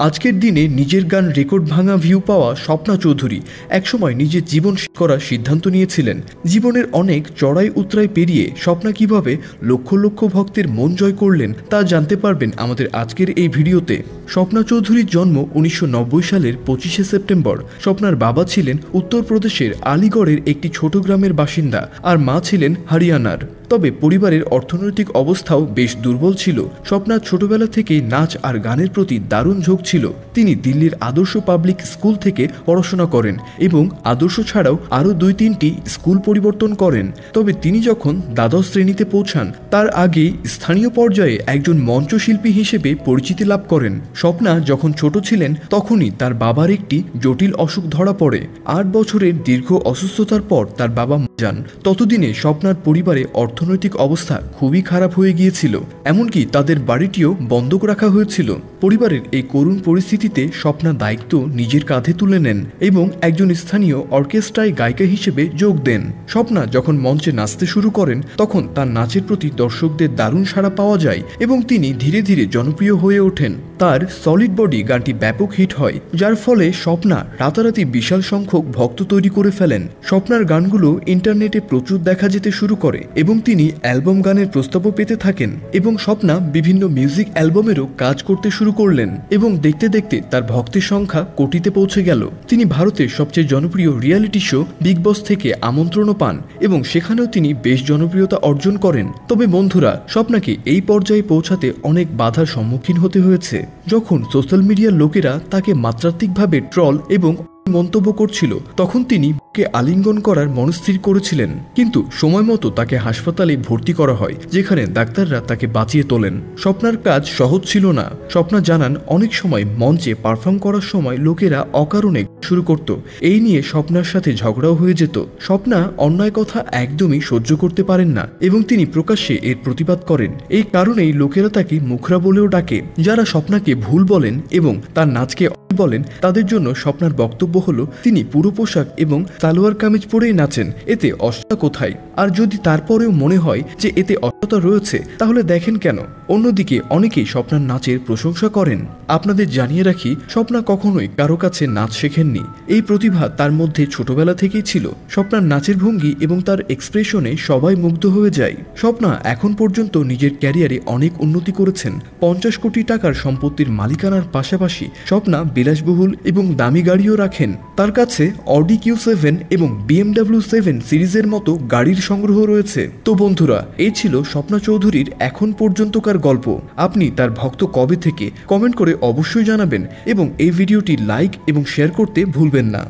আজকের দিনে নিজের গান রেকর্ড ভাঙা ভিউ পাওয়া স্বপ্না চৌধুরী একসময় নিজের জীবন শেষ করার সিদ্ধান্ত নিয়েছিলেন। জীবনের অনেক চড়াই উতরাই পেরিয়ে স্বপ্না কিভাবে লক্ষ লক্ষ ভক্তের মন জয় করলেন তা জানতে পারবেন আমাদের আজকের এই ভিডিওতে। স্বপ্না চৌধুরীর জন্ম 1990 সালের 25শে সেপ্টেম্বর। স্বপ্নার বাবা ছিলেন উত্তরপ্রদেশের আলিগড়ের একটি ছোট গ্রামের বাসিন্দা আর মা ছিলেন হরিয়ানার। তবে পরিবারের অর্থনৈতিক অবস্থাও বেশ দুর্বল ছিল। স্বপ্নার ছোটবেলা থেকেই নাচ আর গানের প্রতি দারুণ ঝোঁক ছিল। তিনি দিল্লির আদর্শ পাবলিক স্কুল থেকে পড়াশোনা করেন এবং আদর্শ ছাড়াও আরও 2-3টি স্কুল পরিবর্তন করেন। তবে তিনি যখন দ্বাদশ শ্রেণীতে পৌঁছান তার আগেই স্থানীয় পর্যায়ে একজন মঞ্চশিল্পী হিসেবে পরিচিতি লাভ করেন। স্বপ্না যখন ছোট ছিলেন তখনই তার বাবার একটি জটিল অসুখ ধরা পড়ে। 8 বছরের দীর্ঘ অসুস্থতার পর তার বাবা মারা যান। ততদিনে স্বপ্নার পরিবারে অর্থনৈতিক অবস্থা খুবই খারাপ হয়ে গিয়েছিল, এমনকি তাদের বাড়িটিও বন্ধক রাখা হয়েছিল। পরিবারের এই করুণ পরিস্থিতিতে স্বপ্না দায়িত্ব নিজের কাঁধে তুলে নেন এবং একজন স্থানীয় অর্কেস্ট্রায় গায়িকা হিসেবে যোগ দেন। স্বপ্না যখন মঞ্চে নাচতে শুরু করেন তখন তার নাচের প্রতি দর্শকদের দারুণ সাড়া পাওয়া যায় এবং তিনি ধীরে ধীরে জনপ্রিয় হয়ে ওঠেন। তার সলিড বডি গানটি ব্যাপক হিট হয়, যার ফলে স্বপ্না রাতারাতি বিশাল সংখ্যক ভক্ত তৈরি করে ফেলেন। স্বপ্নার গানগুলো ইন্টারনেটে প্রচুর দেখা যেতে শুরু করে এবং তিনি অ্যালবাম গানের প্রস্তাবও পেতে থাকেন এবং স্বপ্না বিভিন্ন মিউজিক অ্যালবামেরও কাজ করতে শুরু করলেন এবং দেখতে দেখতে তার ভক্তের সংখ্যা কোটিতে পৌঁছে গেল। তিনি ভারতের সবচেয়ে জনপ্রিয় রিয়ালিটি শো বিগ বস থেকে আমন্ত্রণও পান এবং সেখানেও তিনি বেশ জনপ্রিয়তা অর্জন করেন। তবে বন্ধুরা, স্বপ্নাকে এই পর্যায়ে পৌঁছাতে অনেক বাধার সম্মুখীন হতে হয়েছে। যখন সোশ্যাল মিডিয়ার লোকেরা তাকে মাত্রাতিকভাবে ট্রল এবং মন্তব্য করছিল তখন তিনি কে আলিঙ্গন করার মনস্থির করেছিলেন, কিন্তু সময় মতো তাকে হাসপাতালে ভর্তি করা হয়, যেখানে ডাক্তাররা তাকে বাঁচিয়ে তোলেন। স্বপ্নার কাজ সহজ ছিল না। স্বপ্না জানান অনেক সময় মঞ্চে পারফর্ম করার সময় লোকেরা অকারণে শুরু করত। এই নিয়ে স্বপ্নার সাথে ঝগড়াও হয়ে যেত। স্বপ্না অন্যায় কথা একদমই সহ্য করতে পারেন না এবং তিনি প্রকাশ্যে এর প্রতিবাদ করেন। এই কারণেই লোকেরা তাকে মুখরা বলেও ডাকে। যারা স্বপ্নাকে ভুল বলেন এবং তার নাচকে বলেন তাদের জন্য স্বপ্নার বক্তব্য হলো তিনি পুরো পোশাক এবং সালোয়ার কামিজ পরেই নাচেন, এতে অশ্লীলতা কোথায়? আর যদি তারপরেও মনে হয় যে এতে অশ্লীলতা রয়েছে তাহলে দেখেন কেন? অন্যদিকে অনেকেই স্বপ্নার নাচের প্রশংসা করেন। আপনাদের জানিয়ে রাখি, স্বপ্না কখনোই কারো কাছে নাচ শেখেননি। এই প্রতিভা তার মধ্যে ছোটবেলা থেকেই ছিল। স্বপ্নার নাচের ভঙ্গি এবং তার এক্সপ্রেশনে সবাই মুগ্ধ হয়ে যায়। স্বপ্না এখন পর্যন্ত নিজের ক্যারিয়ারে অনেক উন্নতি করেছেন। 50 কোটি টাকার সম্পত্তির মালিকানার পাশাপাশি স্বপ্না বিলাসবহুল এবং দামি গাড়িও রাখেন। তার কাছে অডি Q7 এবং BMW 7 সিরিজের মতো গাড়ির সংগ্রহ রয়েছে। তো বন্ধুরা, এই ছিল স্বপ্না চৌধুরীর এখন পর্যন্তকার গল্প। আপনি তার ভক্ত কবে থেকে? কমেন্ট করে অবশ্যই জানাবেন এবং এই ভিডিওটি লাইক এবং শেয়ার করতে ভুলবেন না।